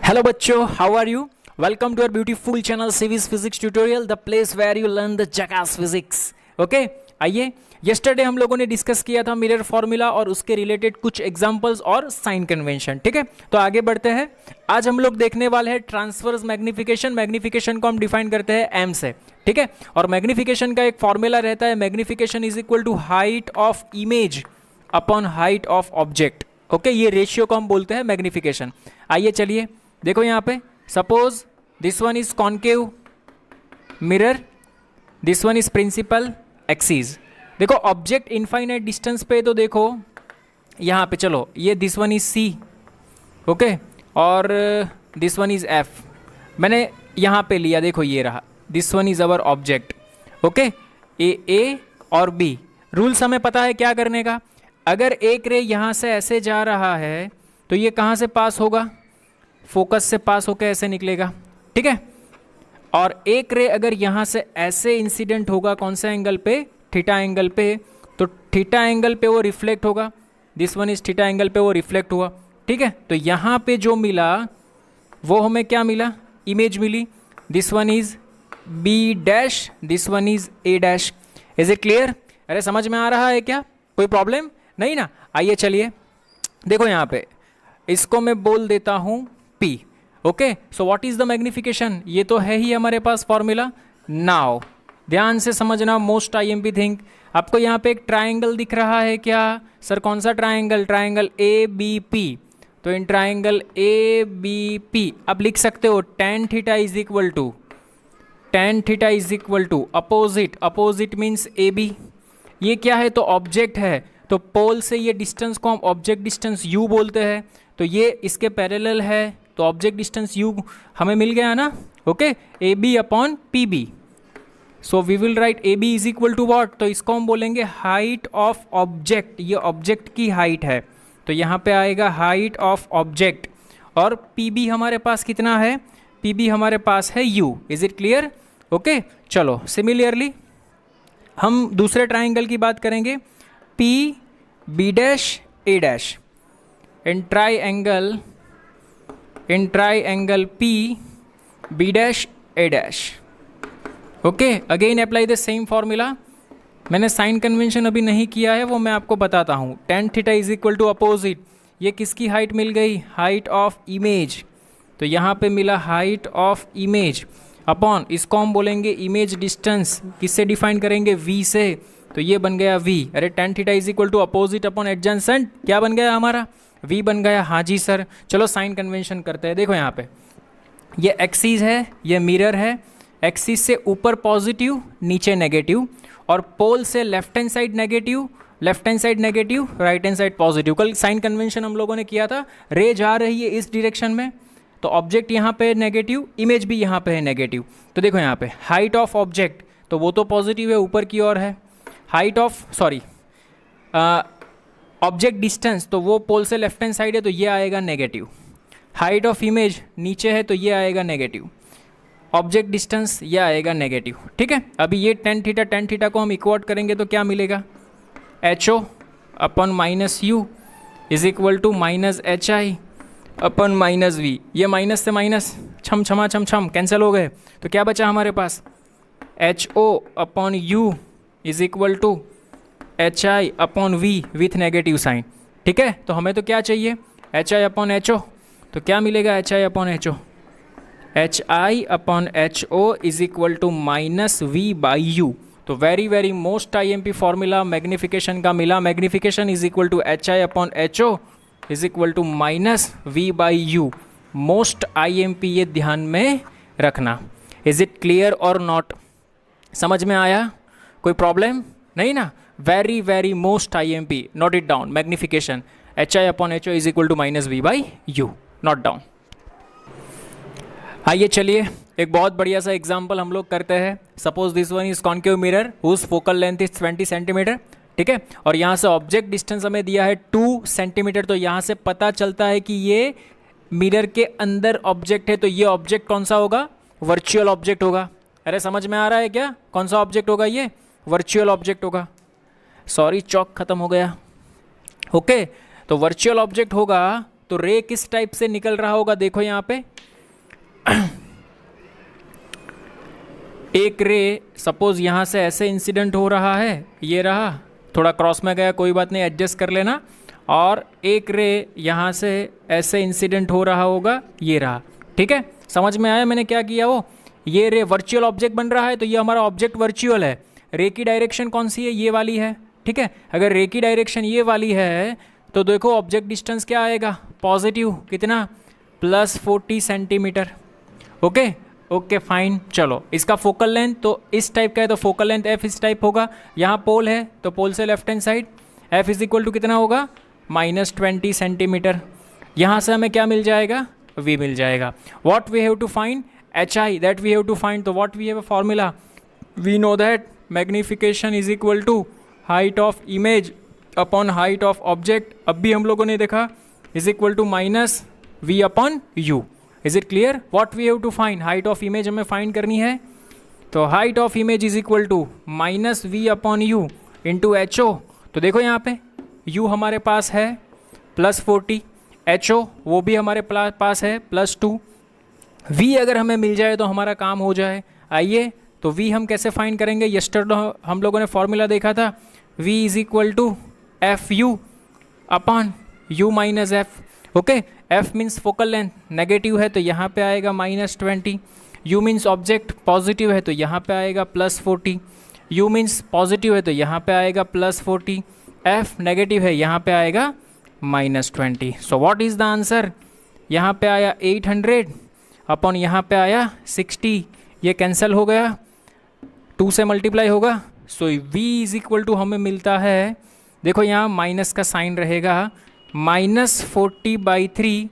Hello बच्चों, how are you? Welcome to our beautiful channel Civis Physics Tutorial, the place where you learn the jackass physics. Okay? आइए, yesterday हम लोगों ने discuss किया था mirror formula और उसके रिलेटेड कुछ एग्जांपल्स और साइन कन्वेंशन. ठीक है, तो आगे बढ़ते हैं. आज हम लोग देखने वाले हैं ट्रांसवर्स मैग्निफिकेशन. मैग्निफिकेशन को हम डिफाइन करते हैं एम से. ठीक है, और मैग्निफिकेशन का एक फॉर्मूला रहता है, magnification is equal to height of image upon height of object. Okay, ये रेशियो को हम बोलते हैं मैग्निफिकेशन. आइए चलिए देखो यहाँ पे, suppose this one is concave mirror, this one is principal axis. देखो ऑब्जेक्ट इनफाइनाइट डिस्टेंस पे, तो देखो यहाँ पे, चलो ये this one is C, okay, और दिस वन इज एफ. मैंने यहाँ पे लिया, देखो ये रहा, this one is our object. Okay, A और बी. रूल्स हमें पता है क्या करने का. अगर एक रे यहाँ से ऐसे जा रहा है तो ये कहाँ से पास होगा, फोकस से पास होकर ऐसे निकलेगा. ठीक है, और एक रे अगर यहाँ से ऐसे इंसिडेंट होगा, कौन सा एंगल पे, थीटा एंगल पे, तो थीटा एंगल पे वो रिफ्लेक्ट होगा. This one is theta angle पे वो रिफ्लेक्ट हुआ. ठीक है, तो यहाँ पे जो मिला वो हमें क्या मिला, इमेज मिली. This one is B dash, this one is A dash. Is it clear? अरे समझ में आ रहा है क्या, कोई प्रॉब्लम नहीं ना. आइए चलिए देखो यहाँ पे, इसको मैं बोल देता हूँ P. Okay, so what is the magnification, ये तो है ही हमारे पास फॉर्मूला. नाउ ध्यान से समझना, मोस्ट आईएमपी थिंग. आपको यहाँ पे एक ट्राइंगल दिख रहा है क्या सर, कौन सा triangle, triangle A B P. तो in triangle A B P आप लिख सकते हो tan theta is equal to, tan theta is equal to opposite, opposite means A B. ये क्या है, तो ऑब्जेक्ट है, तो पोल से ये डिस्टेंस को हम ऑब्जेक्ट डिस्टेंस u बोलते हैं. तो ये इसके पैरेलल है, तो ऑब्जेक्ट डिस्टेंस u हमें मिल गया ना. Okay, A B upon P B. So we will write A B is equal to what, तो इसको हम बोलेंगे हाइट ऑफ ऑब्जेक्ट. ये ऑब्जेक्ट की हाइट है, तो यहाँ पे आएगा हाइट ऑफ ऑब्जेक्ट. और पी बी हमारे पास कितना है, पी बी हमारे पास है u. Is it clear? Okay, चलो सिमिलरली हम दूसरे ट्राइंगल की बात करेंगे, P B dash A dash. in triangle P B dash A dash. Okay, again apply the same formula. मैंने साइन कन्वेंशन अभी नहीं किया है, वो मैं आपको बताता हूँ. tan theta is equal to opposite, ये किसकी हाइट मिल गई, हाइट ऑफ इमेज. तो यहाँ पे मिला हाइट ऑफ इमेज अपॉन, इसको हम बोलेंगे इमेज डिस्टेंस. किससे डिफाइन करेंगे, v से, तो ये बन गया v. अरे tan theta is equal to opposite upon adjacent, क्या बन गया हमारा, v बन गया. हाँ जी सर, चलो साइन कन्वेंशन करते हैं. देखो यहाँ पे ये एक्सिस है, ये मिरर है. एक्सिस से ऊपर पॉजिटिव, नीचे नेगेटिव, और पोल से left hand side negative, left hand side negative, right hand side positive. कल साइन कन्वेंशन हम लोगों ने किया था. रे जा रही है इस डायरेक्शन में, तो ऑब्जेक्ट यहाँ पे नेगेटिव, इमेज भी यहाँ पे है नेगेटिव. तो देखो यहाँ पे हाइट ऑफ ऑब्जेक्ट, तो वो तो पॉजिटिव है, ऊपर की ओर है. हाइट ऑफ ऑब्जेक्ट डिस्टेंस, तो वो पोल से लेफ्ट हैंड साइड है, तो ये आएगा नेगेटिव. हाइट ऑफ इमेज नीचे है, तो ये आएगा नेगेटिव. ऑब्जेक्ट डिस्टेंस ये आएगा नेगेटिव. ठीक है, अभी ये tan थीटा को हम इक्वट करेंगे तो क्या मिलेगा, HO upon minus U is equal to minus HI upon minus V. ये माइनस से माइनस छम छमा छम छम कैंसिल हो गए, तो क्या बचा हमारे पास, HO upon U is equal to HI upon V with negative sign. ठीक है, तो हमें तो क्या चाहिए, HI अपॉन HO. तो क्या मिलेगा HI upon HO, HI upon HO is equal to minus V by U. तो very very most IMP formula magnification का मिला. Magnification is equal to HI upon HO is equal to minus V by U. Most IMP, ये ध्यान में रखना. Is it clear और not, समझ में आया, कोई प्रॉब्लम नहीं ना. Very very most IMP, note it down. Magnification HI upon HO is equal to minus V by U, note down. आइए चलिए एक बहुत बढ़िया सा एग्जाम्पल हम लोग करते हैं. Suppose this one is concave mirror whose focal length is 20 centimetre. ठीक है, और यहाँ से ऑब्जेक्ट डिस्टेंस हमें दिया है 2 सेंटीमीटर. तो यहाँ से पता चलता है कि ये मिरर के अंदर ऑब्जेक्ट है, तो ये ऑब्जेक्ट कौन सा होगा, वर्चुअल ऑब्जेक्ट होगा. अरे समझ में आ रहा है क्या, कौन सा ऑब्जेक्ट होगा, ये वर्चुअल ऑब्जेक्ट होगा. सॉरी, चौक खत्म हो गया. ओके, तो वर्चुअल ऑब्जेक्ट होगा तो रे किस टाइप से निकल रहा होगा, देखो यहाँ पे एक रे सपोज यहाँ से ऐसे इंसिडेंट हो रहा है, ये रहा, थोड़ा क्रॉस में गया, कोई बात नहीं, एडजस्ट कर लेना, और एक रे यहाँ से ऐसे इंसिडेंट हो रहा होगा, ये रहा। ठीक है, समझ में आया मैंने क्या किया? वो ये रे वर्चुअल ऑब्जेक्ट बन रहा है, तो ये हमारा ऑब्जेक्ट वर्चुअल है। रे की डायरेक्शन कौन सी है? ये वाली है। ठीक है, अगर रे की डायरेक्शन ये वाली है तो देखो ऑब्जेक्ट डिस्टेंस क्या आएगा, पॉजिटिव, कितना, +40 सेंटीमीटर। Okay okay fine. चलो इसका फोकल लेंथ तो इस टाइप का है, तो फोकल लेंथ एफ इस टाइप होगा। यहाँ पोल है तो पोल से left hand side F is equal to कितना होगा, -20 सेंटीमीटर। यहाँ से हमें क्या मिल जाएगा, v मिल जाएगा। What we have to find, hi that we have to find. तो what we have a formula, we know that magnification is equal to height of image upon height of object. अब भी हम लोगों ने देखा is equal to -v upon u। Is it clear? What we have to find, height of image हमें find करनी है, तो height of image is equal to -v upon u into ho। तो देखो यहाँ पे u हमारे पास है +40, ho वो भी हमारे पास है +2। v अगर हमें मिल जाए तो हमारा काम हो जाए। आइए तो v हम कैसे फाइंड करेंगे, यस्टरडे हम लोगों ने फॉर्मूला देखा था, v is equal to fu upon u minus f। Okay, f means focal length, negative है तो यहाँ पे आएगा -20, u मीन्स ऑब्जेक्ट पॉजिटिव है तो यहाँ पे आएगा +40, u मीन्स पॉजिटिव है तो यहाँ पे आएगा +40, f नेगेटिव है यहाँ पे आएगा -20। So what is the answer, यहाँ पे आया 800 अपॉन यहाँ पे आया 60, ये कैंसिल हो गया, 2 से मल्टीप्लाई होगा। सो v इज इक्वल टू हमें मिलता है, देखो यहाँ माइनस का साइन रहेगा, -40/3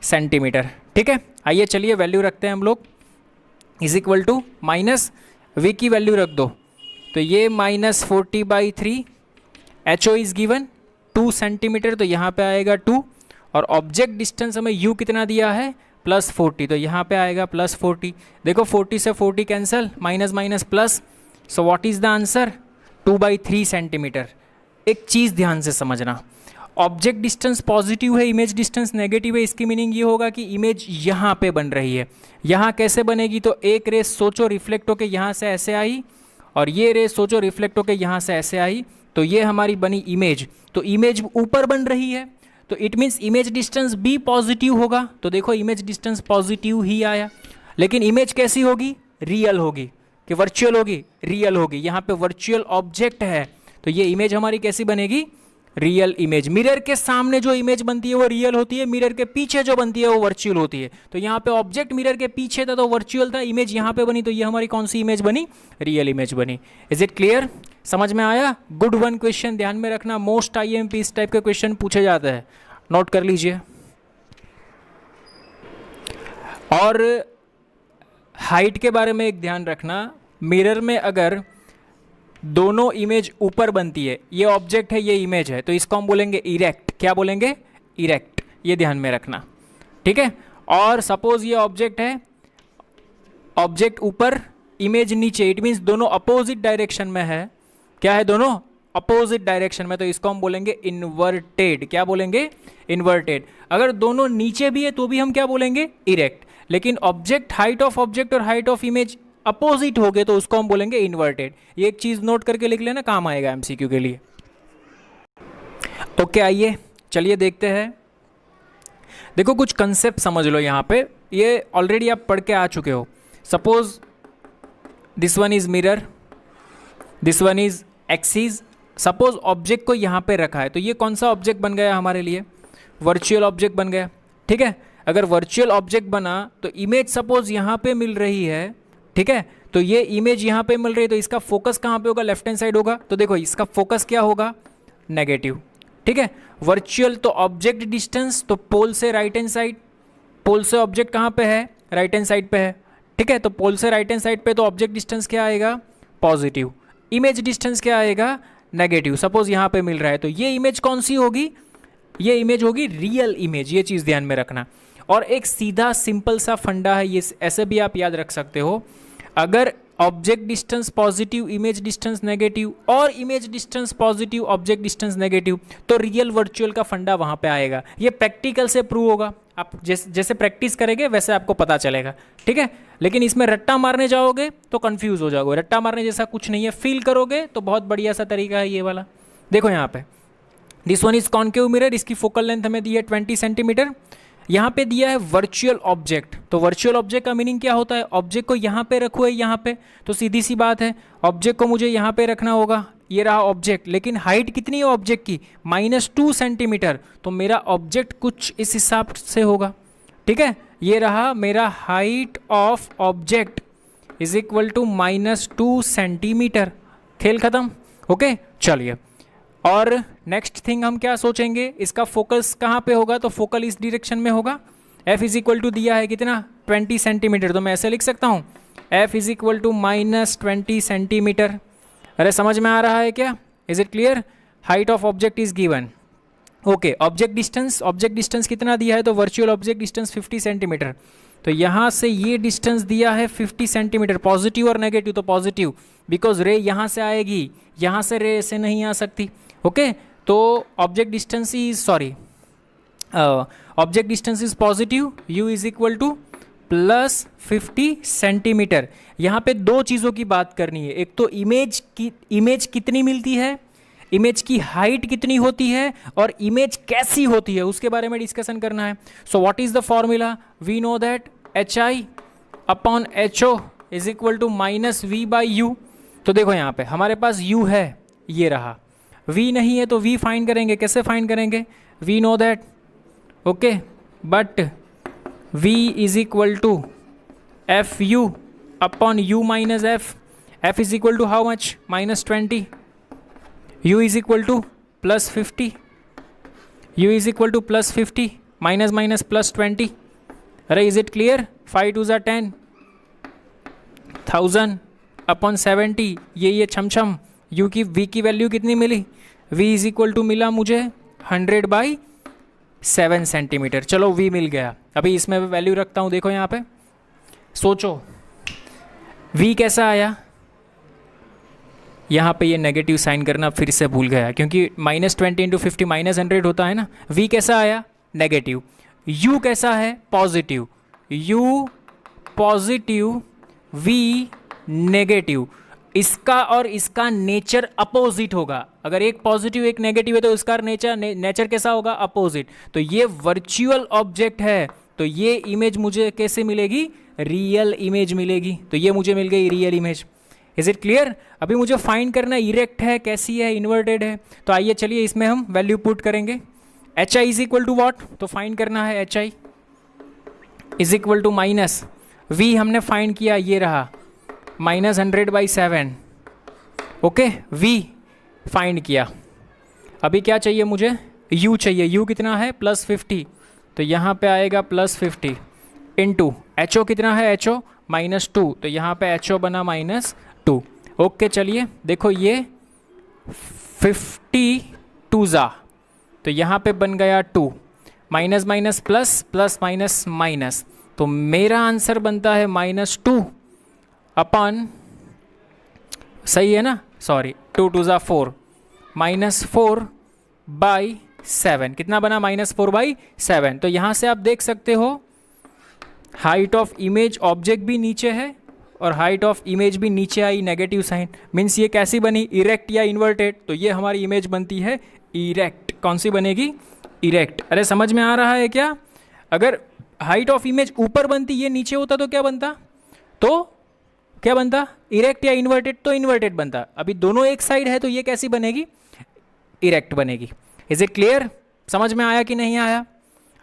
सेंटीमीटर। ठीक है, आइए चलिए वैल्यू रखते हैं हम लोग, is equal to minus v की वैल्यू रख दो, तो ये -40/3, ho इज गिवन 2 सेंटीमीटर, तो यहाँ पे आएगा 2, और ऑब्जेक्ट डिस्टेंस हमें u कितना दिया है +40, तो यहाँ पे आएगा +40। देखो 40 से 40 cancel, minus minus plus, so what is the answer, 2/3 centimetre. एक चीज़ ध्यान से समझना, ऑब्जेक्ट डिस्टेंस पॉजिटिव है, इमेज डिस्टेंस नेगेटिव है, इसकी मीनिंग ये होगा कि इमेज यहाँ पे बन रही है। यहाँ कैसे बनेगी, तो एक रे सोचो रिफ्लेक्ट होके यहाँ से ऐसे आई, और ये रे सोचो रिफ्लेक्ट होके यहाँ से ऐसे आई, तो ये हमारी बनी इमेज। तो इमेज ऊपर बन रही है, तो इट मीन्स इमेज डिस्टेंस भी पॉजिटिव होगा। तो देखो इमेज डिस्टेंस पॉजिटिव ही आया, लेकिन इमेज कैसी होगी, रियल होगी कि वर्चुअल होगी, रियल होगी। यहाँ पे वर्चुअल ऑब्जेक्ट है, तो ये इमेज हमारी कैसी बनेगी, रियल इमेज। मिरर के सामने जो इमेज बनती है वो रियल होती है, मिरर के पीछे जो बनती है वो वर्चुअल होती है। तो यहाँ पे ऑब्जेक्ट मिरर के पीछे था तो वर्चुअल था, इमेज यहाँ पे बनी तो ये हमारी कौन सी इमेज बनी, रियल इमेज बनी। इज इट क्लियर, समझ में आया? गुड वन क्वेश्चन, ध्यान में रखना, मोस्ट आईएमपी इस टाइप के क्वेश्चन पूछे जाते हैं, नोट कर लीजिए। और हाइट के बारे में एक ध्यान रखना, मिरर में अगर दोनों इमेज ऊपर बनती है, ये ऑब्जेक्ट है ये इमेज है, तो इसको हम बोलेंगे इरेक्ट। क्या बोलेंगे, इरेक्ट, ये ध्यान में रखना, ठीक है। और सपोज ये ऑब्जेक्ट है, ऑब्जेक्ट ऊपर इमेज नीचे, इट मीन्स दोनों अपोजिट डायरेक्शन में है। क्या है, दोनों अपोजिट डायरेक्शन में, तो इसको हम बोलेंगे इन्वर्टेड। क्या बोलेंगे, इन्वर्टेड। अगर दोनों नीचे भी है तो भी हम क्या बोलेंगे, इरेक्ट। लेकिन ऑब्जेक्ट, हाइट ऑफ ऑब्जेक्ट और हाइट ऑफ इमेज अपोजिट हो गए तो उसको हम बोलेंगे इन्वर्टेड। ये एक चीज नोट करके लिख लेना, काम आएगा एमसीक्यू के लिए। ओके, आइए चलिए देखते हैं। देखो कुछ कंसेप्ट समझ लो यहाँ पे, ये ऑलरेडी आप पढ़ के आ चुके हो। Suppose this one is mirror, this one is axis. Suppose object को यहाँ पे रखा है, तो ये कौन सा ऑब्जेक्ट बन गया हमारे लिए, वर्चुअल ऑब्जेक्ट बन गया, ठीक है। अगर वर्चुअल ऑब्जेक्ट बना तो इमेज सपोज यहाँ पे मिल रही है, ठीक है। तो ये इमेज यहाँ पे मिल रही है, तो इसका फोकस कहाँ पे होगा, लेफ्ट हैंड साइड होगा। तो देखो इसका फोकस क्या होगा, नेगेटिव, ठीक है। वर्चुअल तो ऑब्जेक्ट डिस्टेंस, तो पोल से राइट हैंड साइड, पोल से ऑब्जेक्ट कहाँ पे है, राइट हैंड साइड पे है, ठीक है। तो पोल से राइट हैंड साइड पे, तो ऑब्जेक्ट डिस्टेंस क्या आएगा, पॉजिटिव। इमेज डिस्टेंस क्या आएगा, नेगेटिव। सपोज यहाँ पे मिल रहा है, तो ये इमेज कौन सी होगी, ये इमेज होगी रियल इमेज। ये चीज़ ध्यान में रखना। और एक सीधा सिंपल सा फंडा है, ये ऐसे भी आप याद रख सकते हो। अगर object distance positive, image distance negative, और image distance positive, object distance negative, तो रियल वर्चुअल का फंडा वहाँ पे आएगा। ये प्रैक्टिकल से प्रूव होगा, आप जैसे प्रैक्टिस करेंगे वैसे आपको पता चलेगा, ठीक है। लेकिन इसमें रट्टा मारने जाओगे तो कंफ्यूज हो जाओगे। रट्टा मारने जैसा कुछ नहीं है, फील करोगे तो बहुत बढ़िया सा तरीका है ये वाला। देखो यहाँ पे this one is concave mirror, इसकी फोकल लेंथ हमें दी है 20 सेंटीमीटर। यहाँ पे दिया है वर्चुअल ऑब्जेक्ट। तो वर्चुअल ऑब्जेक्ट का मीनिंग क्या होता है? ऑब्जेक्ट को यहाँ पे रखो है, यहाँ पे, तो सीधी सी बात है ऑब्जेक्ट को मुझे यहाँ पे रखना होगा। ये रहा ऑब्जेक्ट, लेकिन हाइट कितनी है ऑब्जेक्ट की? -2 सेंटीमीटर। तो मेरा ऑब्जेक्ट कुछ इस हिसाब से होगा, ठीक है। ये रहा मेरा height of object is equal to -2 centimetre. खेल खत्म, ओके। चलिए, और नेक्स्ट थिंग हम क्या सोचेंगे, इसका फोकस कहाँ पे होगा? तो फोकल इस डायरेक्शन में होगा। f इज इक्वल टू दिया है कितना? 20 सेंटीमीटर। तो मैं ऐसे लिख सकता हूँ f is equal to -20 centimetre. अरे समझ में आ रहा है क्या? Is it clear? Height of object is given, okay. Object distance कितना दिया है? तो वर्चुअल ऑब्जेक्ट डिस्टेंस 50 सेंटीमीटर। तो यहाँ से ये डिस्टेंस दिया है 50 सेंटीमीटर, पॉजिटिव और नेगेटिव। तो पॉजिटिव, बिकॉज रे यहाँ से आएगी, यहाँ से रे ऐसे नहीं आ सकती, ओके। तो object distance is positive, u is equal to +50 centimetre. यहाँ पे दो चीज़ों की बात करनी है, एक तो इमेज कितनी मिलती है, इमेज की हाइट कितनी होती है, और इमेज कैसी होती है उसके बारे में डिस्कशन करना है। So what is the formula? We know that HI/HO is equal to -V/U। तो देखो यहाँ पे हमारे पास U है, ये रहा। V नहीं है तो V फाइंड करेंगे। कैसे फाइंड करेंगे? We know that, okay, but V is equal to FU/U-F। F is equal to how much? -20। U is equal to +50, U is equal to +50, minus +20। अरे इज इट क्लियर? 5 2 10, 1000/70। ये छम U की V की value कितनी मिली? V is equal to मिला मुझे 100/7 centimetre. चलो V मिल गया। अभी इसमें वैल्यू रखता हूँ, देखो यहाँ पे सोचो V कैसा आया। यहाँ पे ये नेगेटिव साइन करना फिर से भूल गया, क्योंकि -20 × 50 -100 होता है ना। V कैसा आया? नेगेटिव। U कैसा है? Positive. U positive, V negative. इसका और इसका नेचर अपोजिट होगा। अगर एक पॉजिटिव एक नेगेटिव है तो इसका नेचर कैसा होगा? अपोजिट। तो ये वर्चुअल ऑब्जेक्ट है, तो ये इमेज मुझे कैसे मिलेगी? रियल इमेज मिलेगी। तो ये मुझे मिल गई real image. Is it clear? अभी मुझे फाइंड करना इरेक्ट है, कैसी है, इन्वर्टेड है। तो आइए चलिए इसमें हम वैल्यू पुट करेंगे। HI is equal to what? तो फाइंड करना है HI is equal to minus V हमने फाइंड किया, ये रहा -100/7, ओके। V फाइंड किया। अभी क्या चाहिए मुझे? U चाहिए। U कितना है? +50। तो यहाँ पे आएगा +50 इंटू HO कितना है? HO -2। तो यहाँ पे HO बना -2, ओके। चलिए देखो ये 50 2 तो यहाँ पे बन गया 2, minus minus plus, plus minus minus. तो मेरा आंसर बनता है -2 अपन, सही है ना? सॉरी, 2 2 4, -4/7। कितना बना? -4/7। तो यहाँ से आप देख सकते हो हाइट ऑफ इमेज ऑब्जेक्ट भी नीचे है और हाइट ऑफ इमेज भी नीचे आई, नेगेटिव साइन। मीन्स ये कैसी बनी? इरेक्ट या इन्वर्टेड। तो ये हमारी इमेज बनती है इरेक्ट। कौन सी बनेगी? इरेक्ट। अरे समझ में आ रहा है क्या? अगर हाइट ऑफ इमेज ऊपर बनती, ये नीचे होता तो क्या बनता? इरेक्ट या इन्वर्टेड? तो इन्वर्टेड बनता। अभी दोनों एक साइड है तो ये कैसी बनेगी? इरेक्ट बनेगी। Is it clear? समझ में आया कि नहीं आया?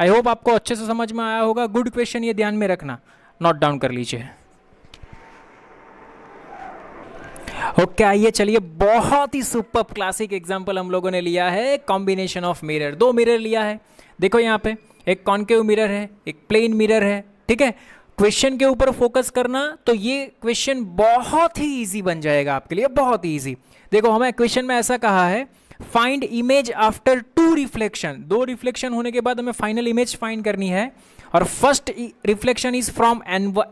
आई होप आपको अच्छे से समझ में आया होगा। गुड क्वेश्चन, ये ध्यान में रखना, नोट डाउन कर लीजिए। ओके आइए चलिए, बहुत ही सुपर क्लासिक एग्जांपल हम लोगों ने लिया है, कॉम्बिनेशन ऑफ मिरर। दो मिरर लिया है, देखो यहाँ पे एक कॉन्केव मिरर है, एक प्लेन मिरर है, ठीक है। क्वेश्चन के ऊपर फोकस करना तो ये क्वेश्चन बहुत ही इजी बन जाएगा आपके लिए, बहुत ही इजी। देखो हमें क्वेश्चन में ऐसा कहा है, find image after 2 reflection. 2 reflection होने के बाद हमें फाइनल इमेज फाइंड करनी है। और first reflection is from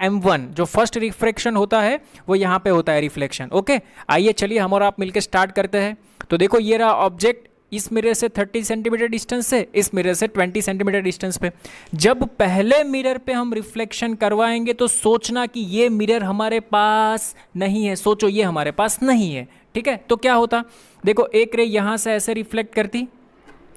M1, जो फर्स्ट रिफ्लेक्शन होता है वो यहाँ पे होता है रिफ्लेक्शन। ओके, आइए चलिए हम और आप मिलकर स्टार्ट करते हैं। तो देखो ये रहा ऑब्जेक्ट, इस मिरर से 30 सेंटीमीटर डिस्टेंस से, इस मिरर से 20 सेंटीमीटर डिस्टेंस पे। जब पहले मिरर पे हम रिफ्लेक्शन करवाएंगे तो सोचना कि ये मिरर हमारे पास नहीं है, सोचो ये हमारे पास नहीं है, ठीक है। तो क्या होता, देखो एक रे यहाँ से ऐसे रिफ्लेक्ट करती,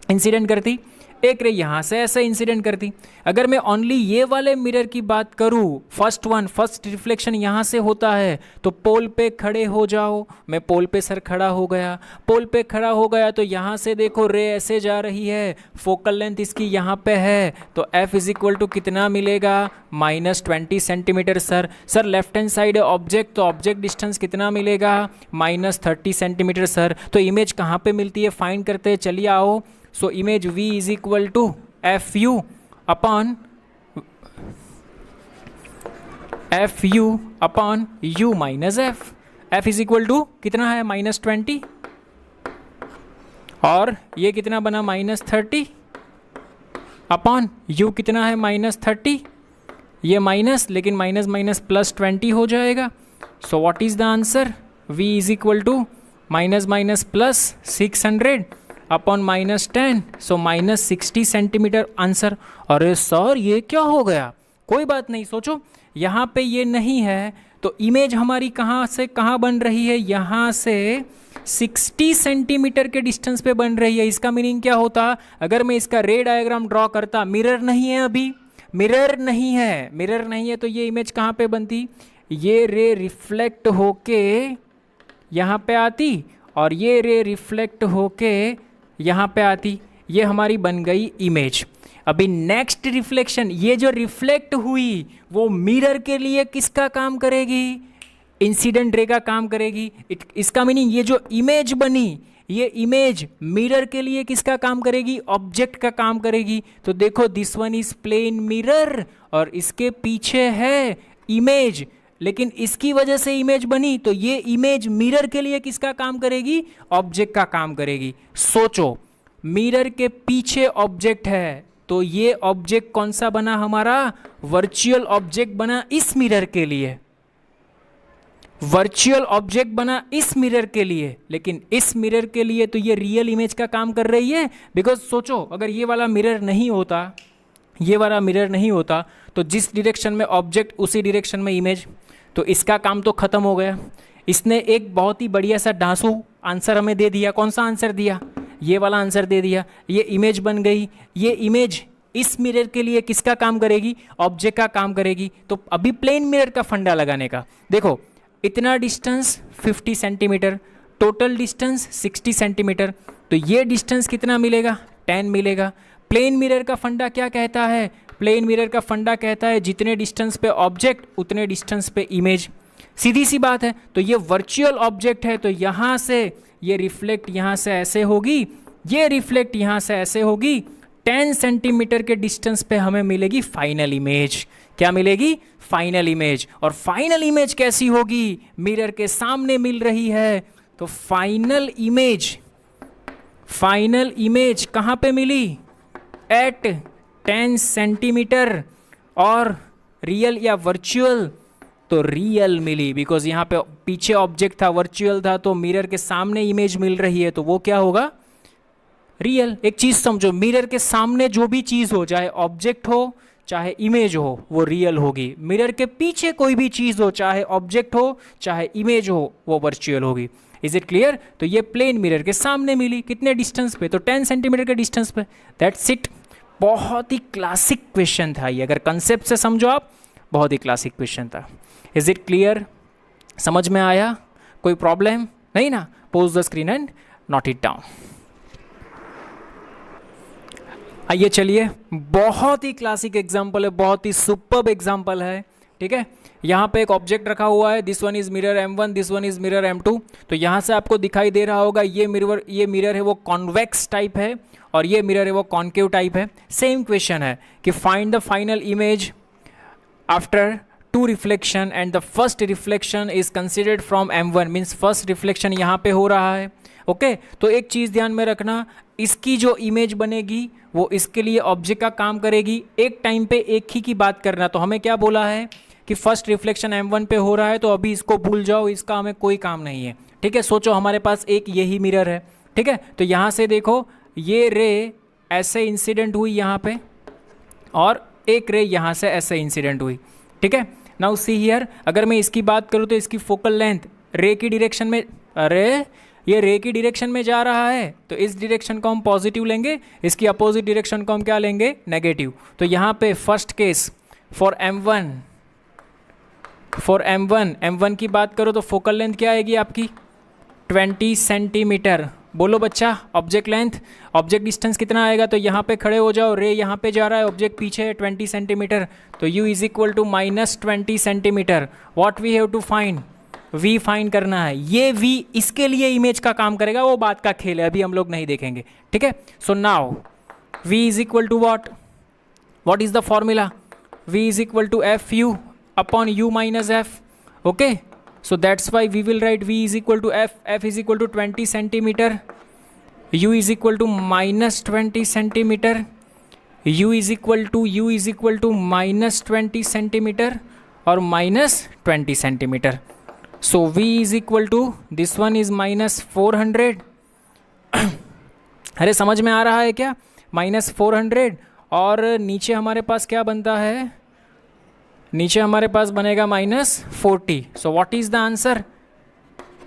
इंसिडेंट करती, एक रे यहाँ से ऐसे इंसिडेंट करती। अगर मैं ओनली ये वाले मिरर की बात करूँ, फर्स्ट रिफ्लेक्शन यहाँ से होता है, तो पोल पे खड़े हो जाओ। मैं पोल पे सर खड़ा हो गया, पोल पे खड़ा हो गया तो यहाँ से देखो रे ऐसे जा रही है, फोकल लेंथ इसकी यहाँ पे है, तो F इज इक्वल टू कितना मिलेगा, -20 centimetre. Sir left hand side है ऑब्जेक्ट, तो ऑब्जेक्ट डिस्टेंस कितना मिलेगा, -30 सेंटीमीटर। सर तो इमेज कहाँ पे मिलती है, फाइंड करते हैं, चलिए आओ। So image V is equal to FU upon U minus F। F is equal to कितना है, -20, और ये कितना बना, -30 अपॉन U कितना है, -30, ये माइनस, लेकिन माइनस माइनस +20 हो जाएगा। So what is the answer, V is equal to minus 600 upon -10, so -60 centimetre answer. अरे सर ये क्या हो गया, कोई बात नहीं, सोचो यहाँ पे ये नहीं है तो इमेज हमारी कहाँ से कहाँ बन रही है, यहाँ से 60 सेंटीमीटर के डिस्टेंस पे बन रही है। इसका मीनिंग क्या होता, अगर मैं इसका रे डायग्राम ड्रॉ करता, मिरर नहीं है, अभी मिरर नहीं है तो ये इमेज कहाँ पे बनती, ये रे रिफ्लेक्ट होके यहाँ पे आती और ये रे रिफ्लेक्ट होके यहाँ पे आती, ये हमारी बन गई इमेज। अभी नेक्स्ट रिफ्लेक्शन, ये जो रिफ्लेक्ट हुई वो मिरर के लिए किसका काम करेगी, इंसिडेंट रे का काम करेगी। इसका मीनिंग ये जो इमेज बनी, ये इमेज मिरर के लिए किसका काम करेगी, ऑब्जेक्ट का काम करेगी। तो देखो this one is plane mirror और इसके पीछे है इमेज, लेकिन इसकी वजह से इमेज बनी, तो ये इमेज मिरर के लिए किसका काम करेगी, ऑब्जेक्ट का काम करेगी। सोचो मिरर के पीछे ऑब्जेक्ट है, तो ये ऑब्जेक्ट कौन सा बना हमारा, वर्चुअल ऑब्जेक्ट बना इस मिरर के लिए, वर्चुअल ऑब्जेक्ट बना इस मिरर के लिए, लेकिन इस मिरर के लिए तो ये रियल इमेज का काम कर रही है। बिकॉज सोचो अगर ये वाला मिरर नहीं होता, ये वाला मिरर नहीं होता, तो जिस डायरेक्शन में ऑब्जेक्ट उसी डायरेक्शन में इमेज, तो इसका काम तो खत्म हो गया। इसने एक बहुत ही बढ़िया सा डांसू आंसर हमें दे दिया, कौन सा आंसर दिया, ये वाला आंसर दे दिया, ये इमेज बन गई। ये इमेज इस मिरर के लिए किसका काम करेगी, ऑब्जेक्ट का काम करेगी। तो अभी प्लेन मिरर का फंडा लगाने का, देखो इतना distance 50 centimetre, total distance 60 centimetre, तो ये डिस्टेंस कितना मिलेगा, 10 मिलेगा। प्लेन मिरर का फंडा क्या कहता है, प्लेन मिरर का फंडा कहता है जितने डिस्टेंस पे ऑब्जेक्ट उतने डिस्टेंस पे इमेज, सीधी सी बात है। तो ये वर्चुअल ऑब्जेक्ट है, तो यहाँ से ये रिफ्लेक्ट यहाँ से ऐसे होगी, ये रिफ्लेक्ट यहाँ से ऐसे होगी, 10 सेंटीमीटर के डिस्टेंस पे हमें मिलेगी फाइनल इमेज। क्या मिलेगी, फाइनल इमेज। और फाइनल इमेज कैसी होगी, मिरर के सामने मिल रही है, तो फाइनल इमेज कहाँ पे मिली, एट 10 सेंटीमीटर, और रियल या वर्चुअल, तो रियल मिली, बिकॉज यहाँ पे पीछे ऑब्जेक्ट था, वर्चुअल था, तो मिरर के सामने इमेज मिल रही है, तो वो क्या होगा, रियल। एक चीज समझो, मिरर के सामने जो भी चीज हो, चाहे ऑब्जेक्ट हो चाहे इमेज हो, वो रियल होगी। मिरर के पीछे कोई भी चीज हो, चाहे ऑब्जेक्ट हो चाहे इमेज हो, वो वर्चुअल होगी। Is it clear. तो ये प्लेन मिरर के सामने मिली, कितने डिस्टेंस पे, तो 10 सेंटीमीटर के डिस्टेंस पे। That's it. बहुत ही क्लासिक क्वेश्चन था ये, अगर कंसेप्ट से समझो आप, बहुत ही क्लासिक क्वेश्चन था। इज इट क्लियर, समझ में आया, कोई प्रॉब्लम नहीं ना। Pose the screen and note it down. आइए चलिए, बहुत ही क्लासिक एग्जाम्पल है, बहुत ही सुपर्ब एग्जाम्पल है, ठीक है। यहाँ पे एक ऑब्जेक्ट रखा हुआ है, this one is mirror M1, this one is mirror M2। तो यहाँ से आपको दिखाई दे रहा होगा ये मिरर है वो कॉन्वेक्स टाइप है, और ये मिरर है वो कॉन्केव टाइप है। सेम क्वेश्चन है कि find the final image after two reflection and the first reflection is considered from M1 means first reflection यहाँ पे हो रहा है। ओके तो एक चीज़ ध्यान में रखना, इसकी जो इमेज बनेगी वो इसके लिए ऑब्जेक्ट का काम करेगी। एक टाइम पे एक ही की बात करना, तो हमें क्या बोला है कि फर्स्ट रिफ्लेक्शन M1 पे हो रहा है, तो अभी इसको भूल जाओ, इसका हमें कोई काम नहीं है। ठीक है, सोचो हमारे पास एक यही मिरर है। ठीक है, तो यहाँ से देखो ये रे ऐसे इंसिडेंट हुई यहाँ पे और एक रे यहाँ से ऐसे इंसिडेंट हुई। ठीक है, नाउ सी हियर, अगर मैं इसकी बात करूँ तो इसकी फोकल लेंथ रे की डायरेक्शन में, अरे ये रे की डायरेक्शन में जा रहा है तो इस डायरेक्शन को हम पॉजिटिव लेंगे, इसकी अपोजिट डायरेक्शन को हम क्या लेंगे, नेगेटिव। तो यहाँ पे फर्स्ट केस फॉर M1 की बात करो तो फोकल लेंथ क्या आएगी आपकी 20 सेंटीमीटर। बोलो बच्चा, ऑब्जेक्ट लेंथ, ऑब्जेक्ट डिस्टेंस कितना आएगा, तो यहाँ पे खड़े हो जाओ, रे यहाँ पे जा रहा है, ऑब्जेक्ट पीछे है 20 सेंटीमीटर, तो u is equal to -20 centimetre. What we have to find, v find करना है। ये v इसके लिए इमेज का काम करेगा, वो बात का खेल है, अभी हम लोग नहीं देखेंगे। ठीक है, so now v is equal to what is the formula, v is equal to fu upon u minus f। Okay, so that's why we will write v is equal to f is equal to 20 centimeter, u is equal to -20 centimeter, u is equal to -20 centimeter और -20 centimeter. So v is equal to, this one is -400 अरे समझ में आ रहा है क्या, -400 और नीचे हमारे पास क्या बनता है, नीचे हमारे पास बनेगा -40। So what is the answer,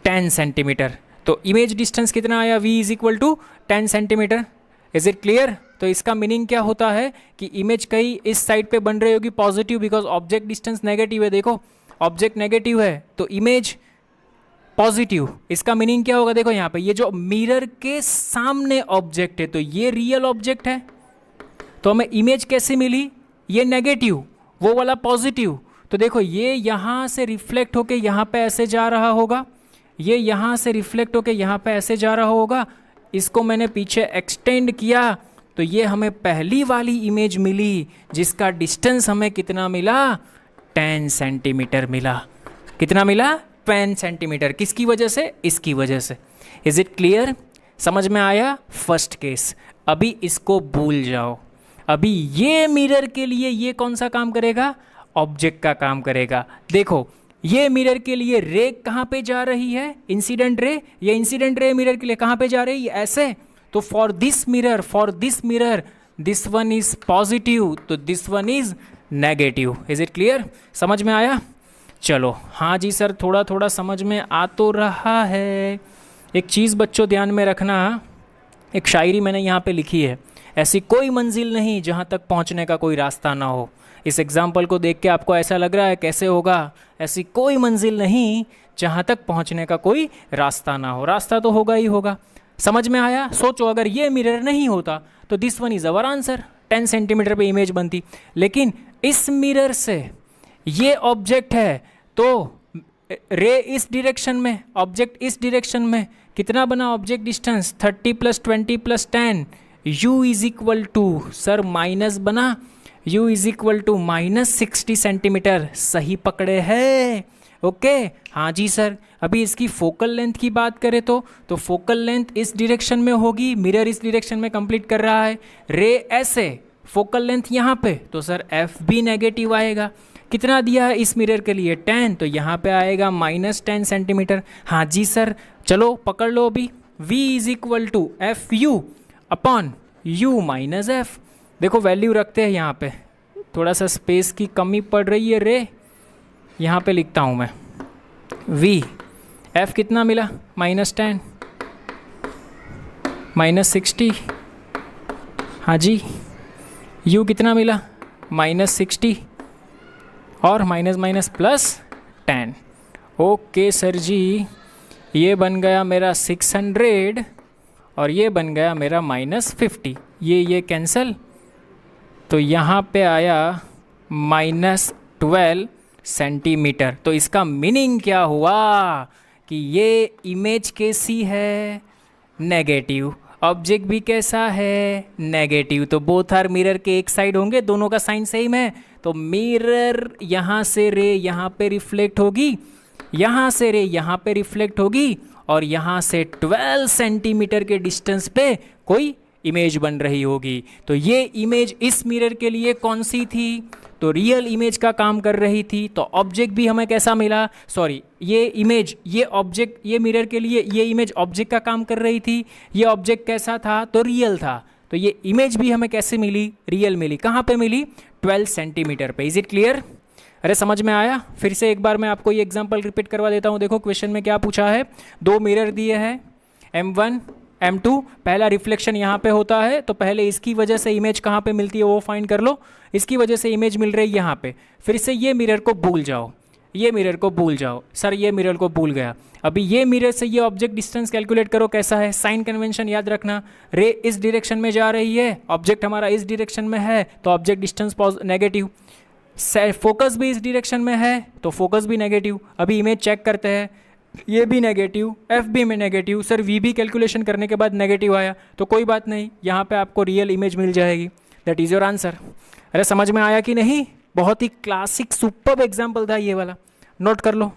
10 centimetre. तो इमेज डिस्टेंस कितना आया, v is equal to 10 centimetre. Is it clear? तो इसका मीनिंग क्या होता है कि इमेज कहीं इस साइड पे बन रही होगी positive, because object distance negative है। देखो ऑब्जेक्ट नेगेटिव है तो इमेज पॉजिटिव। इसका मीनिंग क्या होगा, देखो यहाँ पे ये जो मिरर के सामने ऑब्जेक्ट है तो ये रियल ऑब्जेक्ट है, तो हमें इमेज कैसे मिली, ये नेगेटिव, वो वाला पॉजिटिव। तो देखो ये यहाँ से रिफ्लेक्ट होके यहाँ पे ऐसे जा रहा होगा, ये यहाँ से रिफ्लेक्ट होके यहाँ पे ऐसे जा रहा होगा, इसको मैंने पीछे एक्सटेंड किया तो ये हमें पहली वाली इमेज मिली जिसका डिस्टेंस हमें कितना मिला, 10 सेंटीमीटर मिला। कितना मिला, 10 सेंटीमीटर। किसकी वजह से, इसकी वजह से। इज इट क्लियर, समझ में आया फर्स्ट केस। अभी इसको भूल जाओ, अभी ये मिरर के लिए ये कौन सा काम करेगा, ऑब्जेक्ट का काम करेगा। देखो ये मिरर के लिए रे कहाँ पे जा रही है, इंसिडेंट रे, ये इंसिडेंट रे मिरर के लिए कहाँ पे जा रही है, ऐसे। तो for this mirror this one is positive तो this one is negative. Is it clear, समझ में आया? चलो हाँ जी सर, थोड़ा थोड़ा समझ में आ तो रहा है। एक चीज़ बच्चों ध्यान में रखना, एक शायरी मैंने यहाँ पे लिखी है, ऐसी कोई मंजिल नहीं जहाँ तक पहुँचने का कोई रास्ता ना हो। इस एग्जाम्पल को देख के आपको ऐसा लग रहा है कैसे होगा, ऐसी कोई मंजिल नहीं जहाँ तक पहुँचने का कोई रास्ता ना हो, रास्ता तो होगा ही होगा। समझ में आया? सोचो अगर ये मिरर नहीं होता तो this one is our answer, 10 centimetre पे इमेज बनती। लेकिन इस मिरर से ये ऑब्जेक्ट है तो रे इस डायरेक्शन में, ऑब्जेक्ट इस डायरेक्शन में, कितना बना object distance 30 + 20 + 10, u is equal to, sir minus बना, u is equal to -60 centimetre. सही पकड़े हैं? ओके हाँ जी सर। अभी इसकी फोकल लेंथ की बात करें तो फोकल लेंथ इस डायरेक्शन में होगी, मिरर इस डायरेक्शन में कंप्लीट कर रहा है, रे ऐसे, फोकल लेंथ यहाँ पे, तो सर एफ भी नेगेटिव आएगा। कितना दिया है इस मिरर के लिए 10, तो यहाँ पे आएगा -10 सेंटीमीटर। हाँ जी सर, चलो पकड़ लो अभी, v is equal to F U upon u minus F. देखो वैल्यू रखते हैं यहाँ पे, थोड़ा सा स्पेस की कमी पड़ रही है रे, यहाँ पे लिखता हूँ मैं v, f कितना मिला -10 -60, हाँ जी, u कितना मिला -60 और +10। ओके सर जी, ये बन गया मेरा 600 और ये बन गया मेरा -50, ये कैंसिल, तो यहाँ पे आया -12 सेंटीमीटर। तो इसका मीनिंग क्या हुआ कि ये इमेज कैसी है, नेगेटिव। ऑब्जेक्ट भी कैसा है, नेगेटिव। तो बोथ आर मिरर के एक साइड होंगे, दोनों का साइन सेम है। तो मिरर यहाँ से रे यहाँ पे रिफ्लेक्ट होगी, यहाँ से रे यहाँ पे रिफ्लेक्ट होगी, और यहाँ से 12 सेंटीमीटर के डिस्टेंस पे कोई इमेज बन रही होगी। तो ये इमेज इस मिरर के लिए कौन सी थी, तो रियल इमेज का काम कर रही थी। तो ऑब्जेक्ट भी हमें कैसा मिला, सॉरी ये इमेज, ये ऑब्जेक्ट, ये मिरर के लिए ये इमेज ऑब्जेक्ट का काम कर रही थी। ये ऑब्जेक्ट कैसा था, तो रियल था। तो ये इमेज भी हमें कैसे मिली, रियल मिली। कहाँ पे मिली, 12 सेंटीमीटर पे। Is it clear? अरे समझ में आया? फिर से एक बार मैं आपको ये एग्जांपल रिपीट करवा देता हूँ। देखो क्वेश्चन में क्या पूछा है, दो मिरर दिए हैं M1 M2, पहला रिफ्लेक्शन यहाँ पे होता है, तो पहले इसकी वजह से इमेज कहाँ पे मिलती है वो फाइंड कर लो। इसकी वजह से इमेज मिल रही है यहाँ पे। फिर से ये मिरर को भूल जाओ, ये मिरर को भूल जाओ। सर ये मिरर को भूल गया। अभी ये मिरर से ये ऑब्जेक्ट डिस्टेंस कैलकुलेट करो कैसा है। साइन कन्वेंशन याद रखना, रे इस डायरेक्शन में जा रही है, ऑब्जेक्ट हमारा इस डायरेक्शन में है, तो ऑब्जेक्ट डिस्टेंस नेगेटिव। फोकस भी इस डायरेक्शन में है, तो फोकस भी नेगेटिव। अभी इमेज चेक करते हैं, ये भी नेगेटिव, एफ भी में नेगेटिव। सर वी भी कैलकुलेशन करने के बाद नेगेटिव आया, तो कोई बात नहीं, यहाँ पे आपको रियल इमेज मिल जाएगी। That is your answer. अरे समझ में आया कि नहीं? बहुत ही क्लासिक सुपर्ब एग्जाम्पल था ये वाला, नोट कर लो।